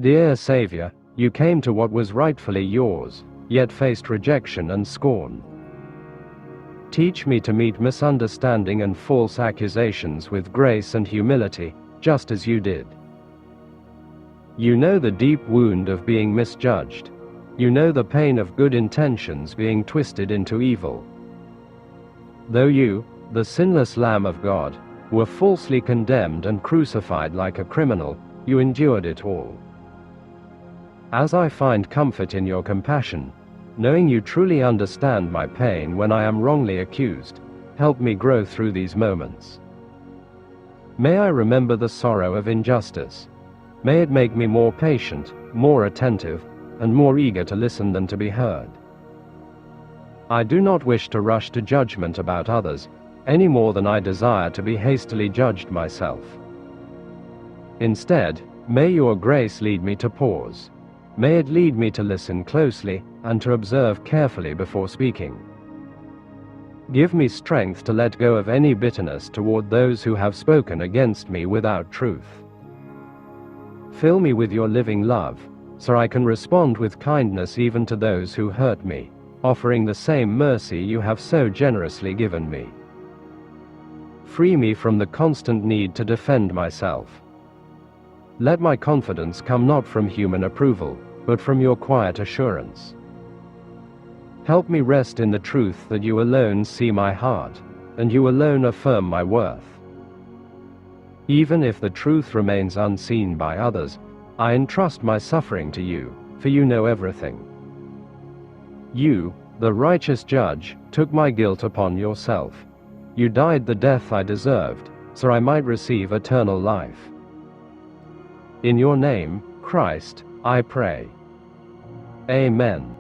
Dear Savior, you came to what was rightfully yours, yet faced rejection and scorn. Teach me to meet misunderstanding and false accusations with grace and humility, just as you did. You know the deep wound of being misjudged. You know the pain of good intentions being twisted into evil. Though you, the sinless Lamb of God, were falsely condemned and crucified like a criminal, you endured it all. As I find comfort in your compassion, knowing you truly understand my pain when I am wrongly accused, help me grow through these moments. May I remember the sorrow of injustice. May it make me more patient, more attentive, and more eager to listen than to be heard. I do not wish to rush to judgment about others, any more than I desire to be hastily judged myself. Instead, may your grace lead me to pause. May it lead me to listen closely, and to observe carefully before speaking. Give me strength to let go of any bitterness toward those who have spoken against me without truth. Fill me with your living love, so I can respond with kindness even to those who hurt me, offering the same mercy you have so generously given me. Free me from the constant need to defend myself. Let my confidence come not from human approval, but from your quiet assurance. Help me rest in the truth that you alone see my heart, and you alone affirm my worth. Even if the truth remains unseen by others, I entrust my suffering to you, for you know everything. You, the righteous judge, took my guilt upon yourself. You died the death I deserved, so I might receive eternal life. In your name, Christ, I pray. Amen.